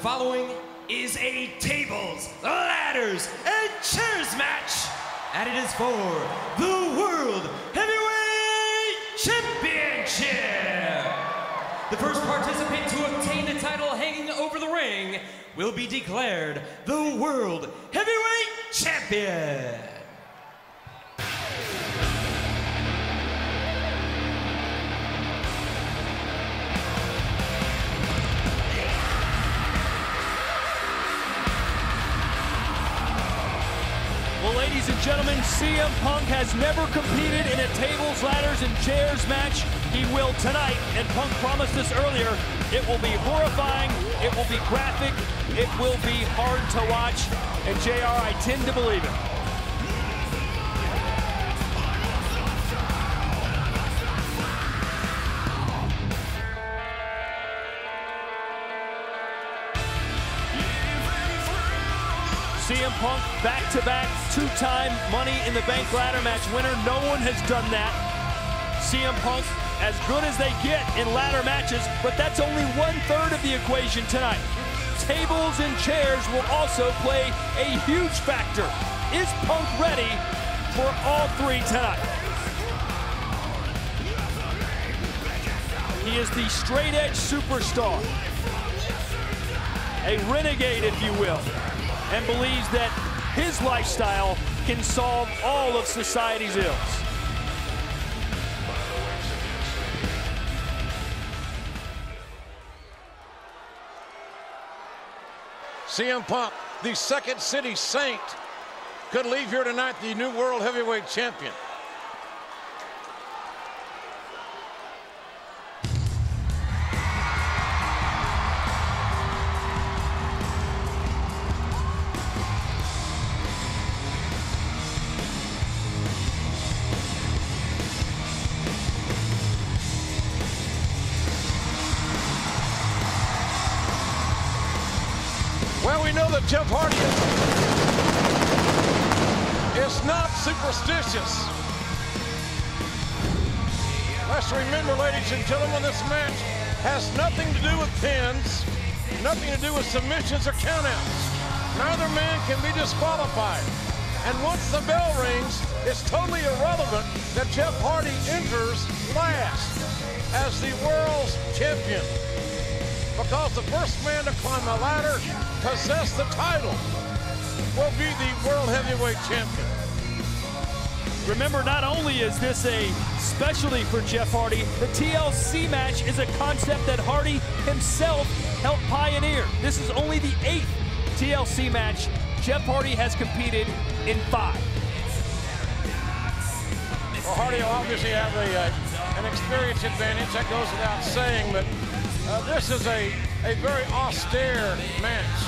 following is a tables, ladders, and chairs match, and it is for the World Heavyweight Championship. The first participant to obtain the title hanging over the ring will be declared the World Heavyweight Champion. Well, ladies and gentlemen, CM Punk has never competed in a tables, ladders, and chairs match. He will tonight, and Punk promised us earlier, it will be horrifying, it will be graphic, it will be hard to watch, and JR, I tend to believe it. CM Punk, back-to-back, two-time Money in the Bank ladder match winner. No one has done that. CM Punk, as good as they get in ladder matches, but that's only 1/3 of the equation tonight. Tables and chairs will also play a huge factor. Is Punk ready for all three tonight? He is the straight-edge superstar, a renegade, if you will, and believes that his lifestyle can solve all of society's ills. CM Punk, the Second City Saint, could leave here tonight the new World Heavyweight Champion. Well, we know that Jeff Hardy is not superstitious. Let's remember, ladies and gentlemen, this match has nothing to do with pins, nothing to do with submissions or countouts. Neither man can be disqualified. And once the bell rings, it's totally irrelevant that Jeff Hardy enters last as the world's champion, because the first man to climb the ladder, possess the title, will be the World Heavyweight Champion. Remember, not only is this a specialty for Jeff Hardy, the TLC match is a concept that Hardy himself helped pioneer. This is only the 8th TLC match Jeff Hardy has competed in 5. Well, Hardy will obviously have an experience advantage, that goes without saying, but this is a very austere match.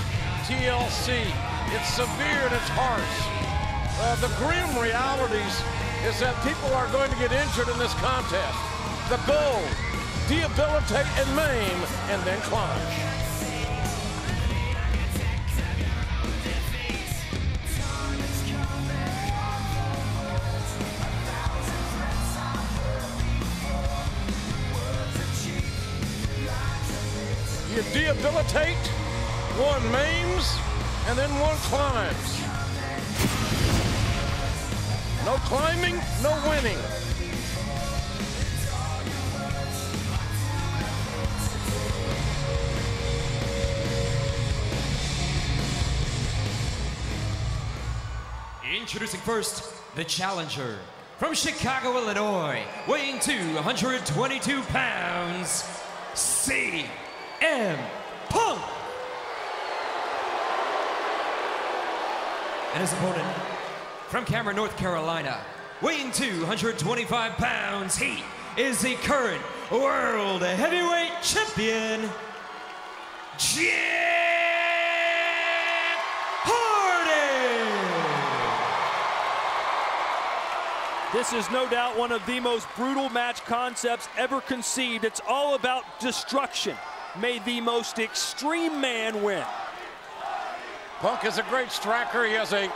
TLC, it's severe and it's harsh. The grim realities is that people are going to get injured in this contest. The goal, debilitate and maim, and then climb. You debilitate, one maims, and then one climbs. No climbing, no winning. Introducing first, the challenger from Chicago, Illinois, weighing 222 pounds, CM Punk. And his opponent from Cameron, North Carolina, weighing 225 pounds, he is the current World Heavyweight Champion, Jeff Hardy. This is no doubt one of the most brutal match concepts ever conceived. It's all about destruction. May the most extreme man win. Punk is a great striker. He has an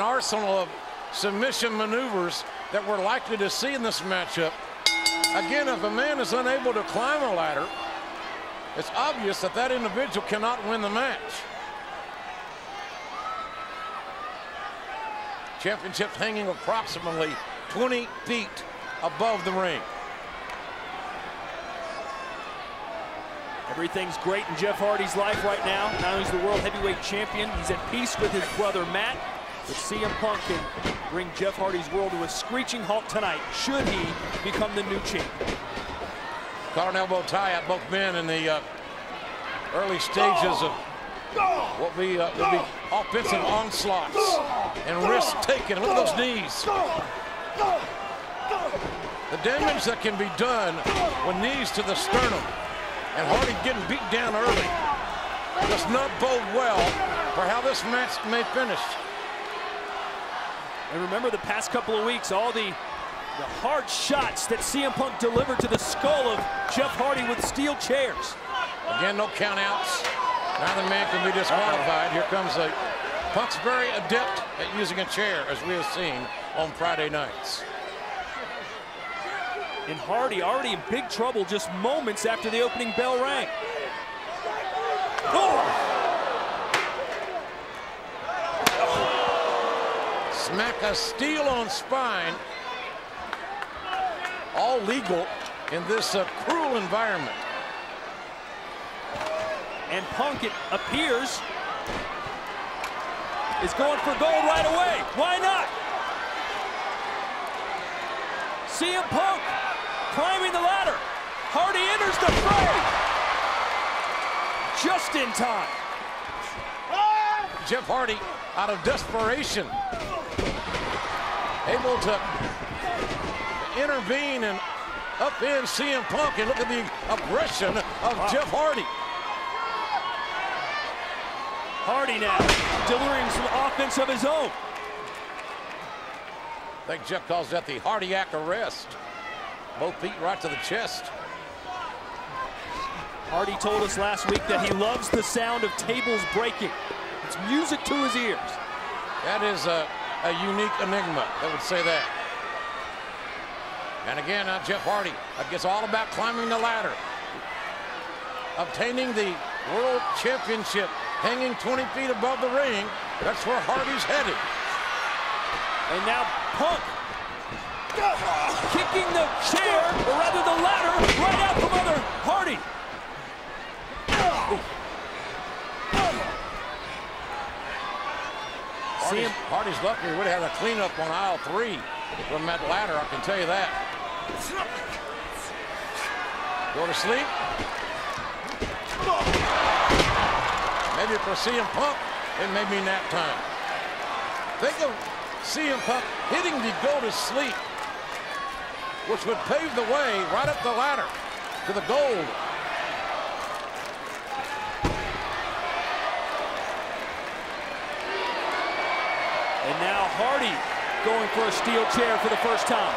arsenal of submission maneuvers that we're likely to see in this matchup. Again, if a man is unable to climb a ladder, It's obvious that that individual cannot win the match. Championship hanging approximately 20 feet above the ring. Everything's great in Jeff Hardy's life right now. Now he's the World Heavyweight Champion. He's at peace with his brother Matt. But CM Punk can bring Jeff Hardy's world to a screeching halt tonight, should he become the new champion. Collar and elbow tie at both men in the early stages of what will be offensive onslaughts and risks taken. Look at those knees. The damage that can be done with knees to the sternum, and Hardy getting beat down early, does not bode well for how this match may finish. And remember the past couple of weeks, all the hard shots that CM Punk delivered to the skull of Jeff Hardy with steel chairs. Again, no countouts. Neither man can be disqualified. Here comes Punk's very adept at using a chair, as we have seen on Friday nights. And Hardy already in big trouble just moments after the opening bell rang. Oh! Smack a steel on spine. All legal in this cruel environment. And Punk, it appears, is going for gold right away. Why not? CM Punk climbing the ladder. Hardy enters the fray. Just in time. Jeff Hardy, out of desperation, able to intervene and upend CM Punk, and look at the aggression of Jeff Hardy. Hardy now delivering some offense of his own. I think Jeff calls that the Hardiac arrest. Both feet right to the chest. Hardy told us last week that he loves the sound of tables breaking. It's music to his ears. That is a unique enigma that would say that. And again, now Jeff Hardy, I guess all about climbing the ladder. Obtaining the World Championship, hanging 20 feet above the ring. That's where Hardy's headed. And now Punk kicking the chair, or rather the ladder, right out from under Hardy. Hardy's lucky he would have had a cleanup on aisle 3 from that ladder, I can tell you that. Go to sleep. Maybe for CM Punk, it may be nap time. Think of CM Punk hitting the go to sleep, which would pave the way right up the ladder to the gold. And now Hardy going for a steel chair for the first time.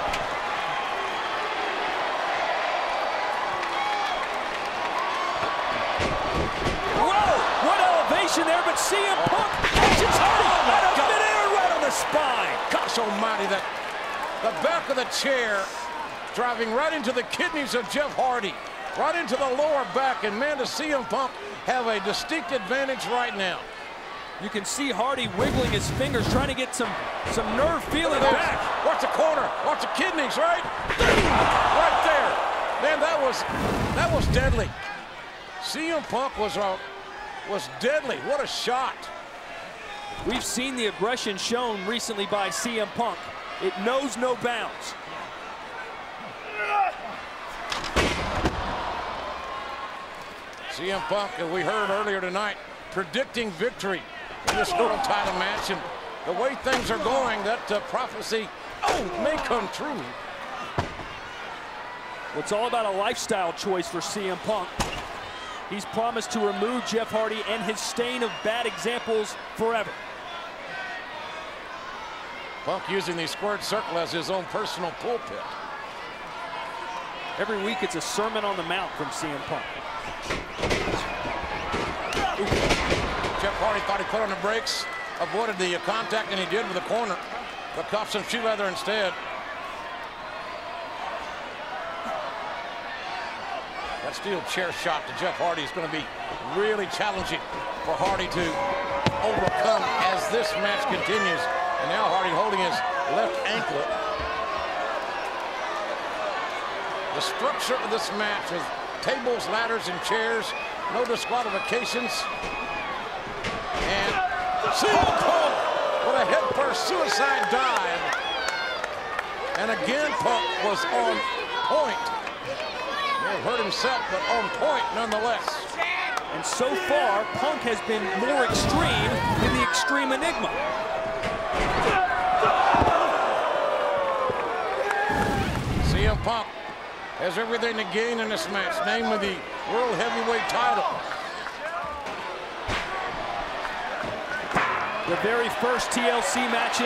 Whoa! What elevation there, but CM Punk catches Hardy out of midair right on the spine. Gosh almighty, the back of the chair driving right into the kidneys of Jeff Hardy, right into the lower back, and man, does CM Punk have a distinct advantage right now. You can see Hardy wiggling his fingers, trying to get some nerve feeling back. Watch the corner, watch the kidneys, right? Right there. Man, that was deadly. CM Punk was deadly. What a shot. We've seen the aggression shown recently by CM Punk. It knows no bounds. CM Punk, as we heard earlier tonight, predicting victory in this world title match, and the way things are going, that prophecy may come true. Well, it's all about a lifestyle choice for CM Punk. He's promised to remove Jeff Hardy and his stain of bad examples forever. Punk using the squared circle as his own personal pulpit. Every week it's a sermon on the mount from CM Punk. Jeff Hardy thought he put on the brakes, avoided the contact, and he did with the corner, but caught some shoe leather instead. That That steel chair shot to Jeff Hardy is going to be really challenging for Hardy to overcome as this match continues. And now Hardy holding his left ankle. The structure of this match is tables, ladders, and chairs. No disqualifications. And CM Punk with a headfirst suicide dive. And again, Punk was on point. May have hurt himself, but on point nonetheless. And so far, Punk has been more extreme in the Extreme Enigma. CM Punk has everything to gain in this match, namely the World Heavyweight title. The very first TLC match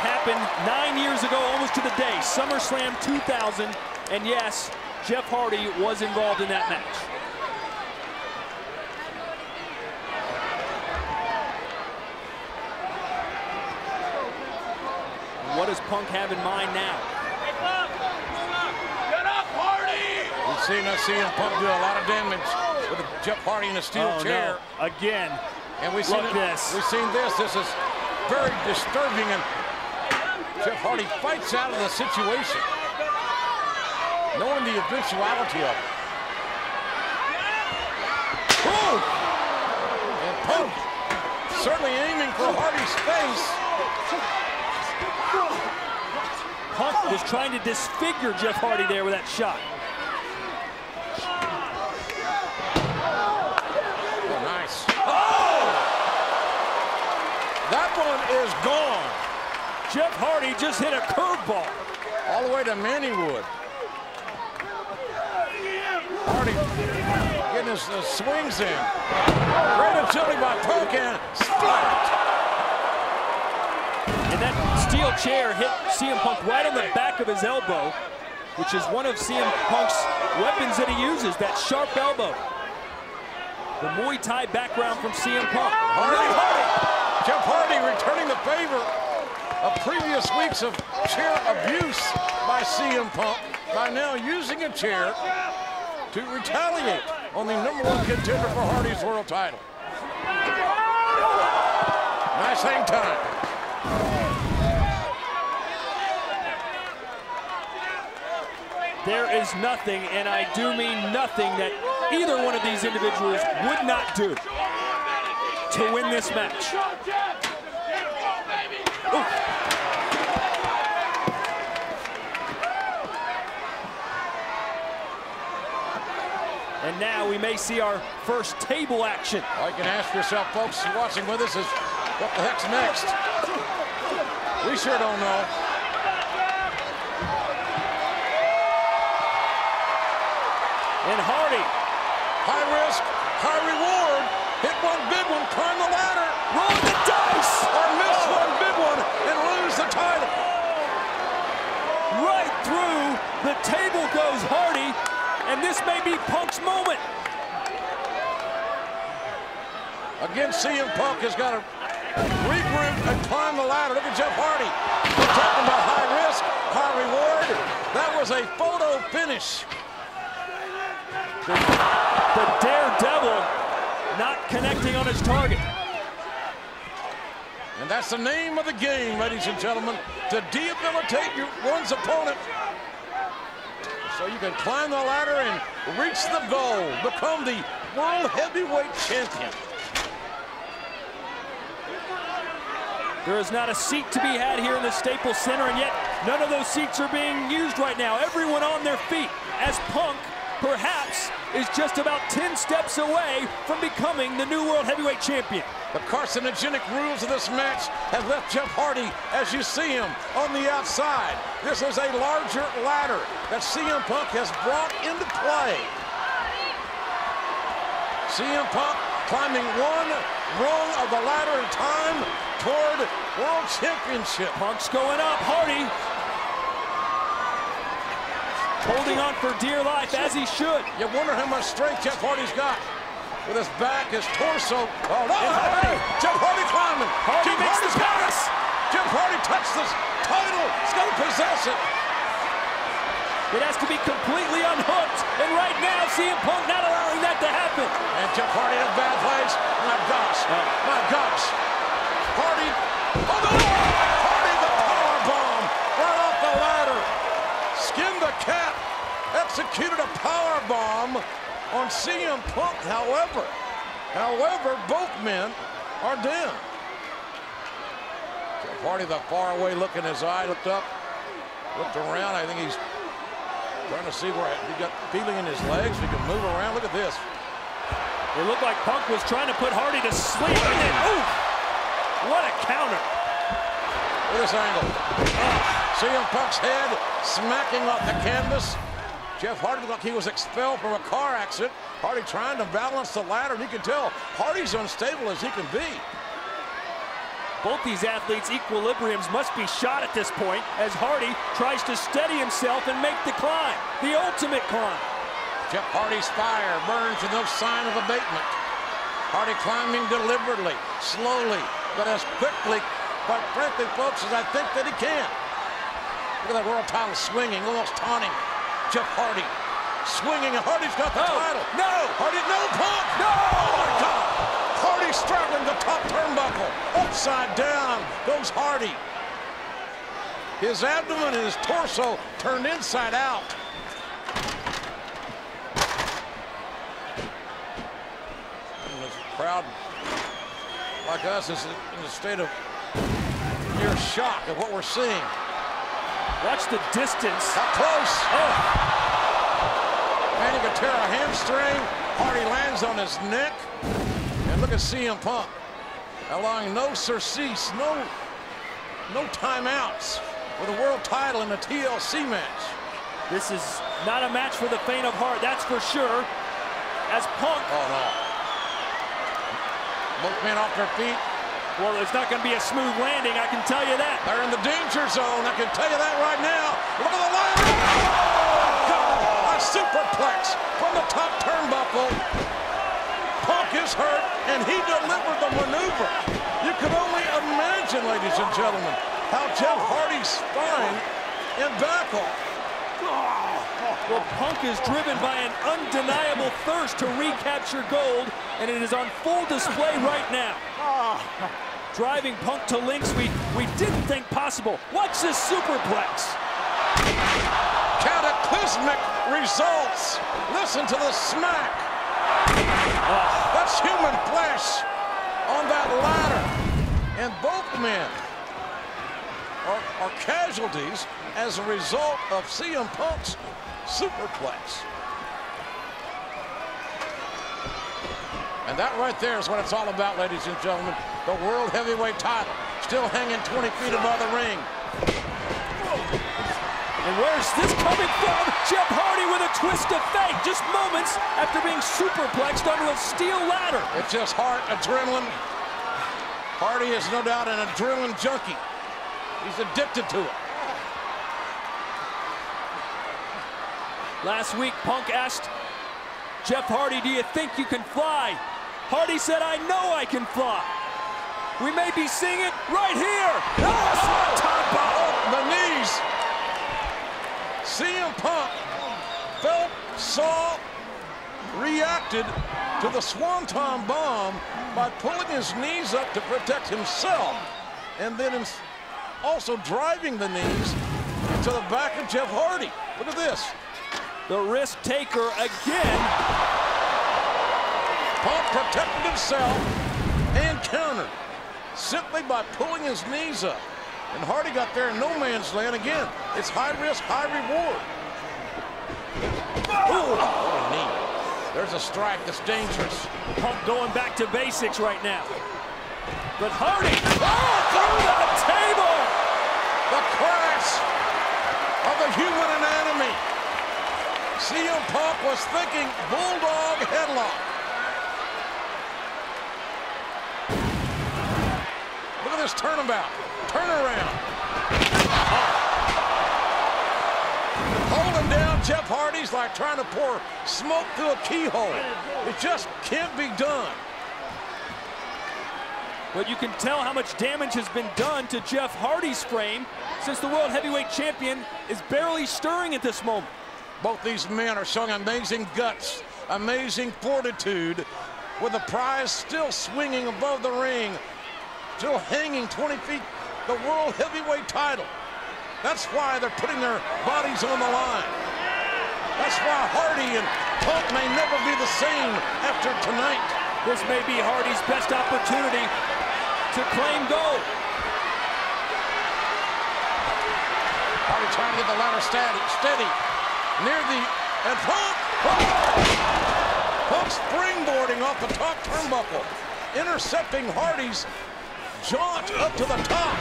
happened 9 years ago, almost to the day, SummerSlam 2000. And yes, Jeff Hardy was involved in that match. And what does Punk have in mind now? Get up, Hardy! We've seen CM Punk do a lot of damage with Jeff Hardy in a steel chair. No. Again. And we've seen this. We've seen this. This is very disturbing, and Jeff Hardy fights out of the situation, knowing the eventuality of it. Boom! And Punk certainly aiming for Hardy's face. Punk was trying to disfigure Jeff Hardy there with that shot. Oh, nice. Oh! That one is gone. Jeff Hardy just hit a curveball. All the way to Mannywood. Hardy getting his swings in. Great agility by Punk and splat. And that steel chair hit CM Punk right on the back of his elbow, which is one of CM Punk's weapons that he uses, that sharp elbow. The Muay Thai background from CM Punk. Jeff Hardy returning the favor of previous weeks of chair abuse by CM Punk by now using a chair to retaliate on the #1 contender for Hardy's world title. Nice hang time. There is nothing, and I do mean nothing, that either one of these individuals would not do to win this match. Ooh. And now we may see our first table action. All you can ask yourself, folks watching with us, is what the heck's next? We sure don't know. And Hardy. High risk, high reward. Hit one big one, climb the ladder. Roll the dice. Or miss one big one and lose the title. Right through the table goes Hardy, and this may be Punk's moment. Again, CM Punk has got to regroup and climb the ladder. Look at Jeff Hardy. We're talking about high risk, high reward. That was a photo finish. The Daredevil not connecting on his target. And that's the name of the game, ladies and gentlemen, to debilitate one's opponent so you can climb the ladder and reach the goal, become the World Heavyweight Champion. There is not a seat to be had here in the Staples Center, and yet none of those seats are being used right now. Everyone on their feet, as Punk perhaps is just about 10 steps away from becoming the new World Heavyweight Champion. The carcinogenic rules of this match have left Jeff Hardy, as you see him, on the outside. This is a larger ladder that CM Punk has brought into play. CM Punk climbing one rung of the ladder in time toward World Championship. Punk's going up, Hardy holding on for dear life, as he should. You wonder how much strength Jeff Hardy's got. With his back, his torso. Oh, no, hey, Jeff Hardy climbing. Hardy makes the pass. Jeff Hardy touched this title. He's going to possess it. It has to be completely unhooked. And right now, CM Punk not allowing that to happen. And Jeff Hardy in a bad place. My gosh. My gosh. Hardy. Oh, no! Hardy the powerbomb right off the ladder. Skinned the cat. Executed a powerbomb on CM Punk. However, both men are down. Jeff Hardy, the far away look in his eye, looked up, looked around. I think he's trying to see where he got feeling in his legs. He can move around. Look at this. It looked like Punk was trying to put Hardy to sleep. And then, ooh, what a counter. Look at this angle. CM Punk's head smacking off the canvas. Jeff Hardy looked like he was expelled from a car accident. Hardy trying to balance the ladder, and you can tell Hardy's unstable as he can be. Both these athletes' equilibriums must be shot at this point as Hardy tries to steady himself and make the climb, the ultimate climb. Jeff Hardy's fire burns with no sign of abatement. Hardy climbing deliberately, slowly, but as quickly, quite frankly, folks, as I think that he can. Look at that world title swinging, almost taunting Jeff Hardy. Swinging, and Hardy's got the title. No! Hardy, no, Punk! No! Oh, my God! Hardy straddling the top turnbuckle. Upside down goes Hardy. His abdomen and his torso turned inside out. And this crowd like us is in a state of near shock of what we're seeing. Watch the distance. How close? Oh. Man, he could tear a hamstring. Hardy lands on his neck. And look at CM Punk, allowing no surcease, no timeouts for the world title in a TLC match. This is not a match for the faint of heart, that's for sure. As Punk... Oh, no. Both men off their feet. Well, it's not going to be a smooth landing, I can tell you that. They're in the danger zone, I can tell you that right now. Look at the ladder. Oh, God. A superplex from the top turnbuckle. Punk is hurt, and he delivered the maneuver. You can only imagine, ladies and gentlemen, how Jeff Hardy's spine and back off. Well, Punk is driven by an undeniable thirst to recapture gold, and it is on full display right now. Driving Punk to links we didn't think possible. Watch this superplex. Cataclysmic results. Listen to the smack. That's human flesh on that ladder. And both men are casualties as a result of CM Punk's superplex. And that right there is what it's all about, ladies and gentlemen. The World Heavyweight title still hanging 20 feet above the ring. And where's this coming from? Jeff Hardy with a twist of fate just moments after being superplexed onto a steel ladder. It's just heart, adrenaline. Hardy is no doubt an adrenaline junkie. He's addicted to it. Last week, Punk asked Jeff Hardy, do you think you can fly? Hardy said, I know I can fly. We may be seeing it right here. Top of the knees. CM Punk felt, saw, reacted to the Swanton bomb by pulling his knees up to protect himself, and then also driving the knees into the back of Jeff Hardy. Look at this. The risk taker again. Punk protected himself and countered simply by pulling his knees up. And Hardy got there in no man's land again. It's high risk, high reward. Ooh, what a knee. There's a strike that's dangerous. Punk going back to basics right now. But Hardy, through the table! The crash of the human anatomy. CM Punk was thinking bulldog headlock. Look at this turnabout, turnaround. Holding down Jeff Hardy's like trying to pour smoke through a keyhole. It just can't be done. But you can tell how much damage has been done to Jeff Hardy's frame since the World Heavyweight Champion is barely stirring at this moment. Both these men are showing amazing guts, amazing fortitude, with the prize still swinging above the ring, still hanging 20 feet, the World Heavyweight title. That's why they're putting their bodies on the line. That's why Hardy and Punk may never be the same after tonight. This may be Hardy's best opportunity to claim gold. Hardy trying to get the ladder steady. Near the, and Punk springboarding off the top turnbuckle, intercepting Hardy's jaunt up to the top.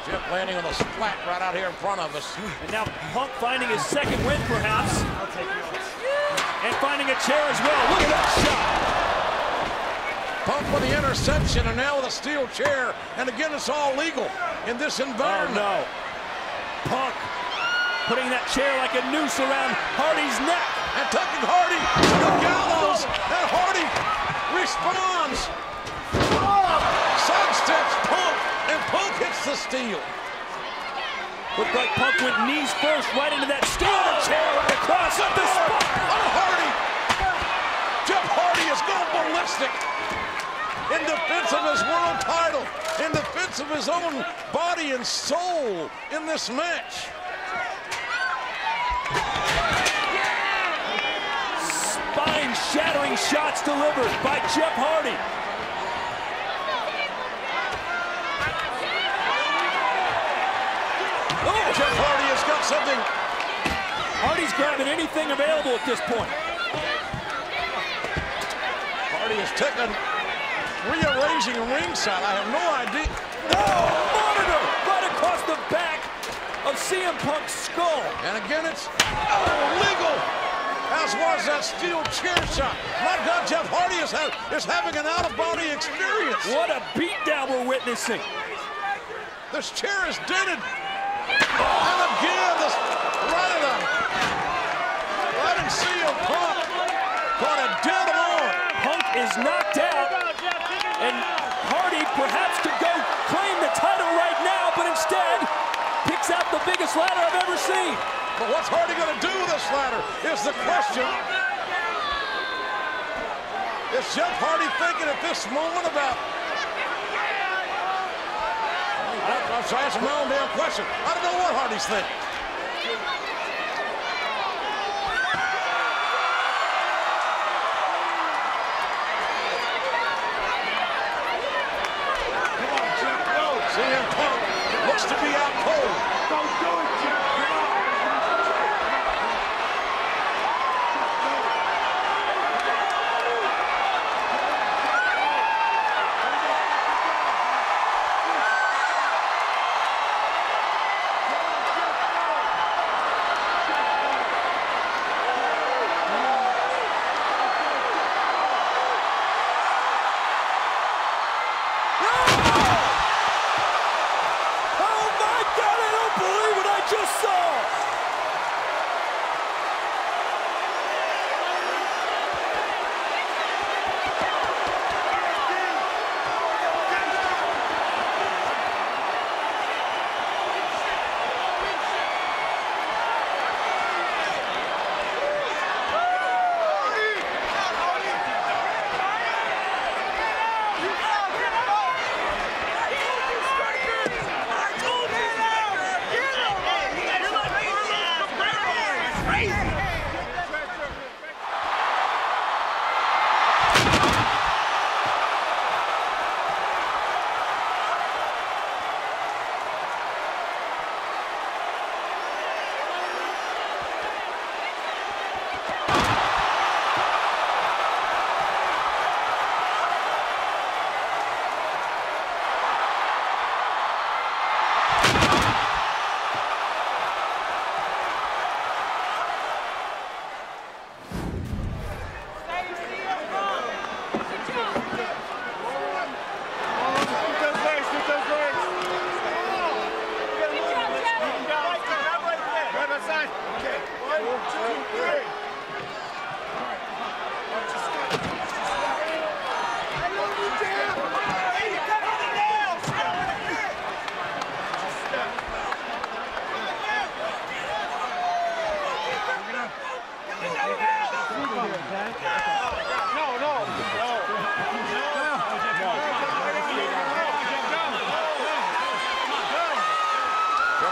Jeff landing on a splat right out here in front of us. And now Punk finding his second win, perhaps. And finding a chair as well. Look at that shot. Punk with the interception, and now with a steel chair. And again, it's all legal in this environment. Oh, no. Punk putting that chair like a noose around Hardy's neck. And tucking Hardy to the gallows. And Hardy responds. Sidesteps Punk, and Punk hits the steel. Looked like Punk went knees first right into that steel chair right across the spot. Oh, Hardy! Jeff Hardy is going ballistic in defense of his world title, in defense of his own body and soul in this match. Spine-shattering shots delivered by Jeff Hardy. Oh, Jeff Hardy has got something. Hardy's grabbing anything available at this point. Hardy is taking, rearranging ringside. I have no idea. Oh, monitor right across the back of CM Punk's skull. And again, it's legal, as was that steel chair shot. My God, Jeff Hardy is having an out-of-body experience. What a beatdown we're witnessing. This chair is dented. And again, this right in CM Punk. Caught it dead on. Punk is knocked out, and Hardy perhaps could go claim the title right now, but instead picks out the biggest ladder I've ever seen. But what's Hardy going to do with this ladder is the question. Is Jeff Hardy thinking at this moment about... I'm trying to answer my own damn question. I don't know what Hardy's thinking. CM Punk looks to be out cold. Don't do it, Jeff.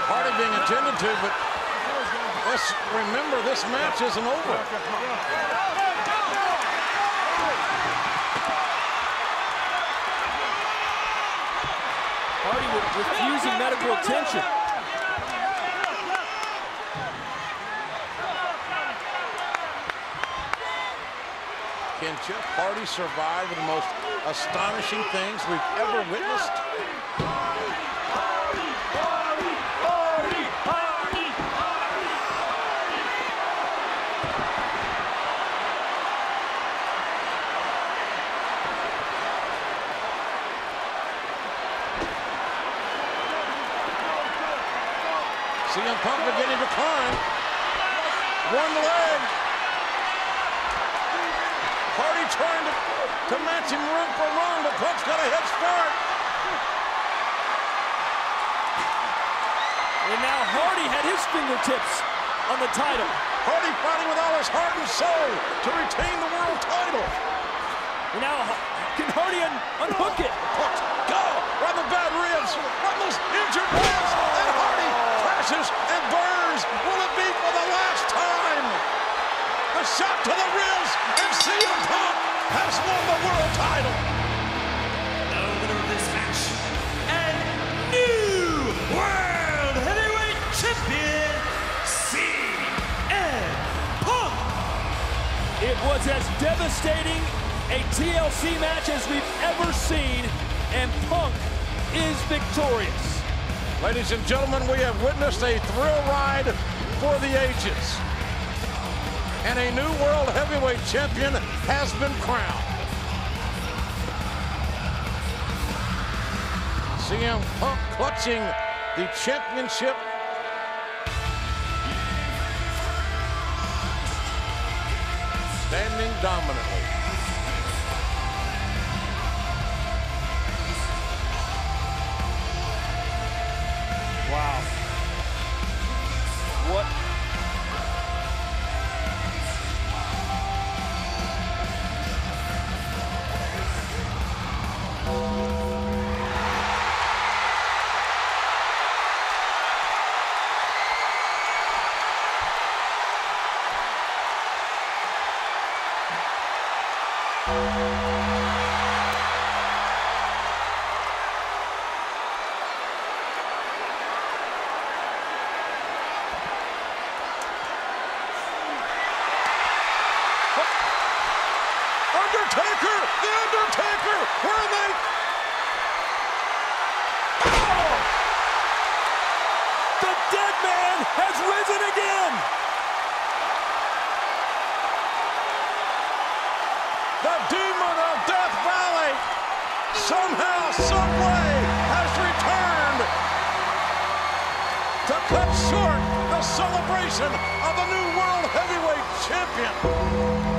party being attended to, but let's remember this match isn't over. Hardy refusing medical attention. Can Jeff Hardy survive the most astonishing things we've ever witnessed? CM Punk beginning to climb. One leg. Hardy trying to match him room for room, but Punk's got a head start. And now Hardy had his fingertips on the title. Hardy fighting with all his heart and soul to retain the world title. And now can Hardy unhook it? Punk's go around the bad ribs, from those injured ribs, and Hardy crashes and burns. Will it be for the last time? The shot to the ribs, and CM Punk has won the world title. The winner of this match and new World Heavyweight Champion, CM Punk. It was as devastating a TLC match as we've ever seen, and Punk is victorious. Ladies and gentlemen, we have witnessed a thrill ride for the ages. And a new World Heavyweight Champion has been crowned. CM Punk clutching the championship. Standing dominantly. Wow. What? Undertaker! The Undertaker! Where are they? Oh! The dead man has risen again! The demon of Death Valley somehow, someway has returned to cut short the celebration of the new World Heavyweight Champion.